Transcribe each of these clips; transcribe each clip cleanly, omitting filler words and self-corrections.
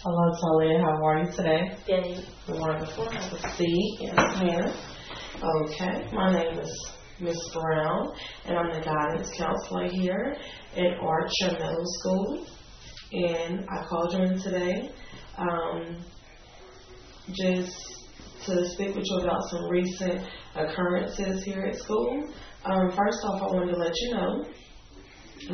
Hello, Talia. How are you today? Good. Wonderful. Have a seat in the hand. Okay. My name is Miss Brown, and I'm the guidance counselor here at Archer Middle School. And I called you in today just to speak with you about some recent occurrences here at school. First off, I wanted to let you know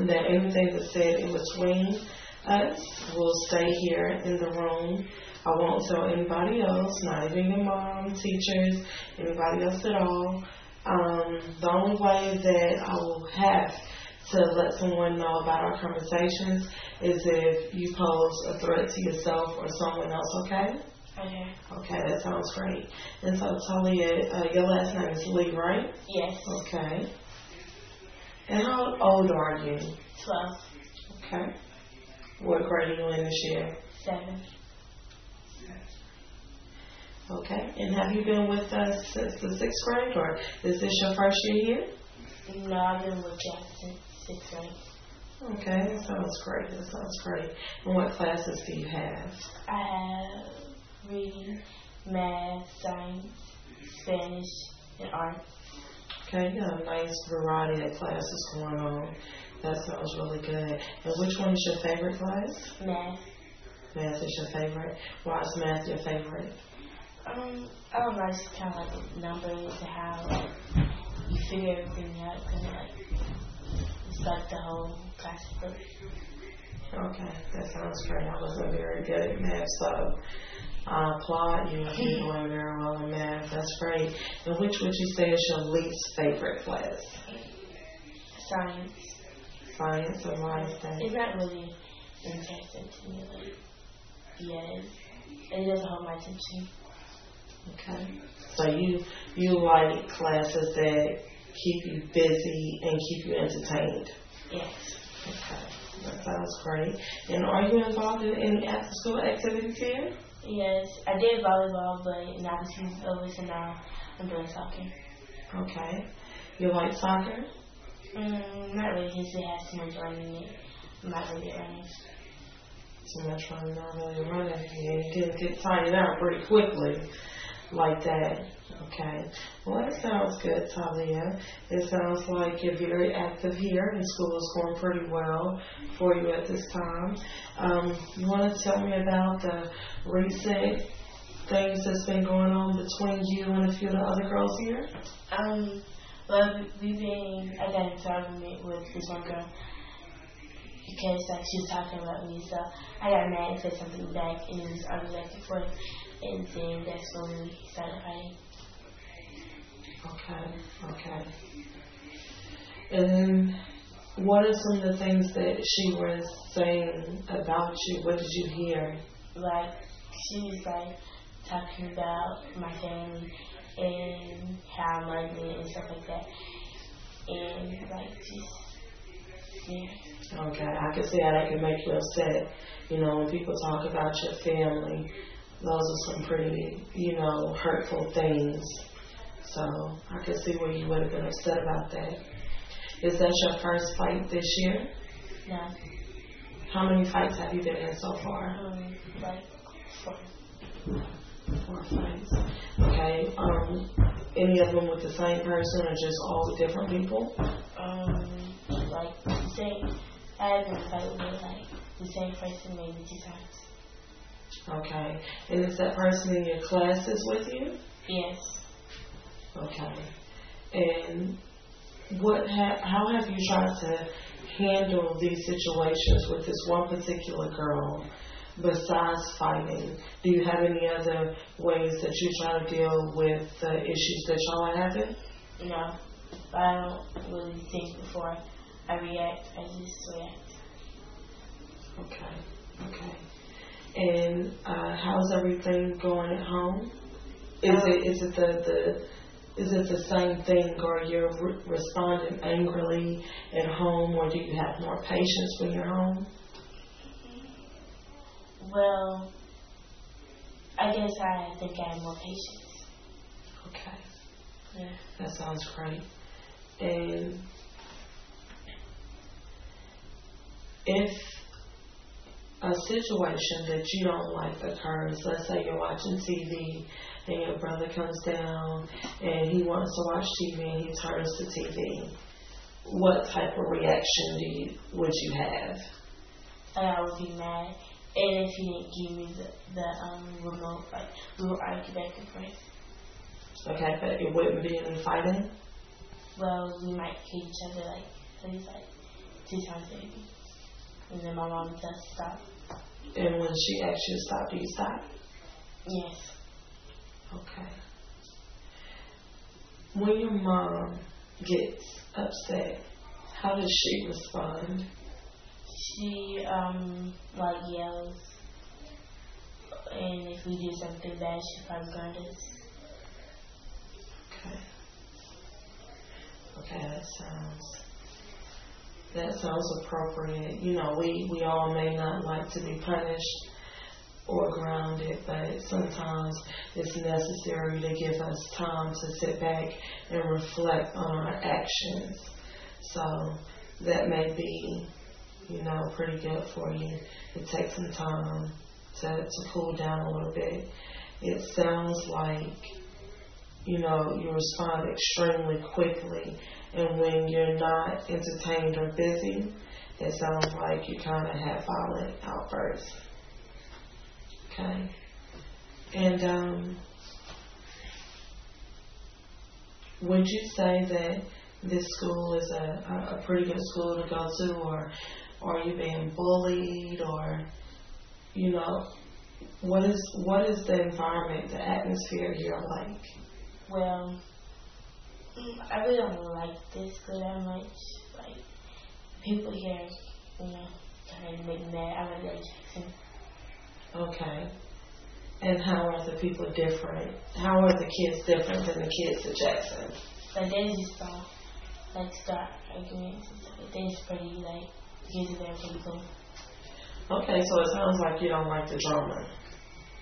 that everything that's said in between us will stay here in the room. I won't tell anybody else, not even your mom, teachers, anybody else at all. The only way that I will have to let someone know about our conversations is if you pose a threat to yourself or someone else, okay? Okay. Okay, that sounds great. And so, Talia, your last name is Lee, right? Yes. Okay. And how old are you? 12. Okay. What grade are you in this year? 7. Okay. And have you been with us since the 6th grade, or is this your first year here? No, I've been with Jack since 6th grade. Okay, that sounds great. And what classes do you have? I have reading, math, science, Spanish, and art. Okay, you have a nice variety of classes going on. That sounds really good. And which one is your favorite class? Math. Math is your favorite. Why is math your favorite? I don't know, it's kind of like numbers and how you figure everything out. It's like the whole class book. Okay, that sounds great. I wasn't very good at math, so I applaud you if you're doing very well in math. That's great. And which would you say is your least favorite class? Science. Science, and why is that? It's not really interesting to me, yes. It doesn't hold my attention. Okay. So you like classes that keep you busy and keep you entertained? Yes. Okay. That sounds great. And are you involved in any after-school activities here? Yes. I did volleyball, but now the season's over, so now I'm doing soccer. Okay. You like soccer? Not really, since it has too much running in it. I'm not really running. Too much running, not really running. Yeah, you can get tired out pretty quickly like that. Okay. Well, that sounds good, Talia. It sounds like you're very active here and school is going pretty well for you at this time. You want to tell me about the recent things that's been going on between you and a few of the other girls here? Well, I got into an argument with this one girl because she was talking about me, so I got mad and said something back, and it was arguing back and forth, and then that's when we started fighting. Okay. And what are some of the things that she was saying about you? What did you hear? Like, she was talking about my family and how I'm ugly and stuff like that. And yeah. Okay, I can see how that can make you upset. When people talk about your family, those are some pretty, hurtful things. So I can see where you would have been upset about that. Is that your first fight this year? No. How many fights have you been in so far? 4. 4 fights. Okay. Any of them with the same person or just all the different people? The same. I haven't fight with the same person maybe 2 times. Okay. And is that person in your classes with you? Yes. Okay. And how have you tried to handle these situations with this one particular girl besides fighting? Do you have any other ways that you try to deal with the issues that y'all are having? No. I don't really think before I react. I just react. Okay. And how's everything going at home? Is it the same thing, or you're responding angrily at home, or do you have more patience when you're home? Well, I guess I think I have more patience. Okay. Yeah. That sounds great. And if a situation that you don't like occurs, let's say you're watching TV and your brother comes down and he wants to watch TV and he turns to TV, what type of reaction would you have? I would be mad. And if he didn't give me the remote, like, we would argue back and forth. Okay, but it wouldn't be any fighting? Well, we might hit each other, like, at least, like, 2 times maybe. And then my mom does stop. And when she asks you to stop, do you stop? Yes. Okay. When your mom gets upset, how does she respond? She, like, yells. And if we do something bad, she probably ground us. Okay. Okay, that sounds appropriate. You know, we all may not like to be punished or grounded, but sometimes it's necessary to give us time to sit back and reflect on our actions. So that may be, you know, pretty good for you to take some time to cool down a little bit. It sounds like, you know, you respond extremely quickly, and when you're not entertained or busy, it sounds like you kind of have violent outbursts. Okay? And would you say that this school is a pretty good school to go to, or are you being bullied, or, you know, what is the environment, the atmosphere here like? Well, I really don't like this school that much. Like, people here, you know, kind of make me mad. I want to go to Jackson. Okay. And how are the people different? How are the kids different than the kids at Jackson? Like, they just don't, like, start arguments and stuff. They just pretty, like, the kids are there pretty cool. Okay, so it sounds like you don't like the drama.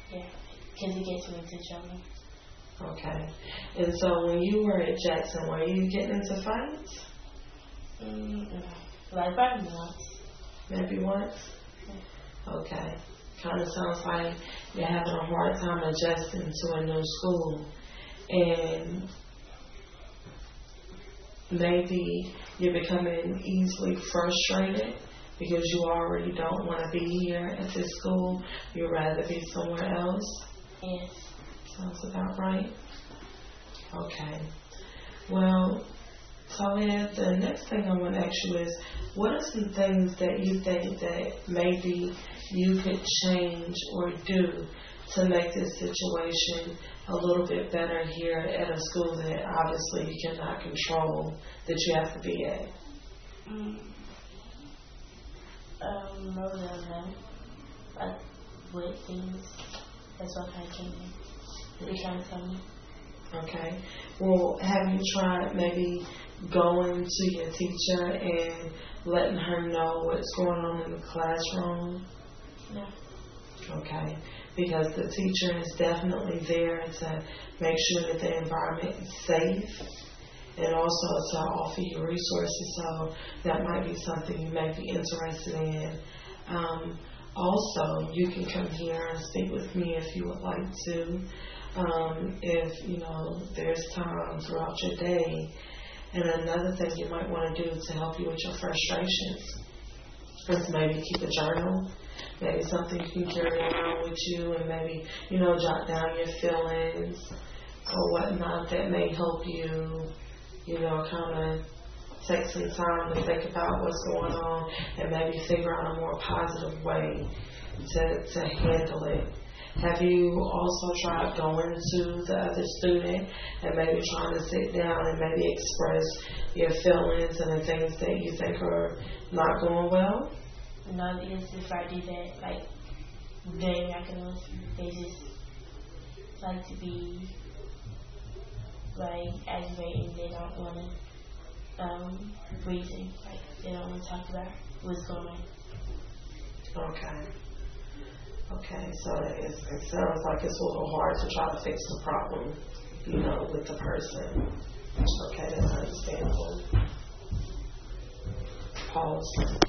Yeah, because it gets me into trouble. Okay. And so when you were at Jackson, were you getting into fights? Like, probably once. Maybe once? Yeah. Okay. Kind of sounds like you're having a hard time adjusting to a new school. And maybe you're becoming easily frustrated because you already don't want to be here at this school. You'd rather be somewhere else. Yes. Sounds about right. Okay. Well, Talia, the next thing I want to ask you is, what are some things that you think that maybe you could change or do to make this situation a little bit better here at a school that obviously you cannot control, that you have to be at? More than that. Like, with things. That's what I came in. They're trying to tell me. Okay. Well, have you tried maybe going to your teacher and letting her know what's going on in the classroom? No. Okay. Because the teacher is definitely there to make sure that the environment is safe and also to offer you resources. So that might be something you may be interested in. Also, you can come here and speak with me if you would like to. If, you know, there's time throughout your day. And another thing you might want to do to help you with your frustrations is maybe keep a journal. Maybe something you can carry around with you, and maybe, you know, jot down your feelings or whatnot that may help you, you know, kind of take some time to think about what's going on and maybe figure out a more positive way to handle it. Have you also tried going to the other student and maybe trying to sit down and maybe express your feelings and the things that you think are not going well? No, because if I do that, like, very miraculous, they just like to be, like, aggravated. They don't want to reason. Like, they don't want to talk about what's going on. Okay. Okay, so it sounds like it's a little hard to try to fix the problem, you know, with the person. Okay, that's understandable. Pause.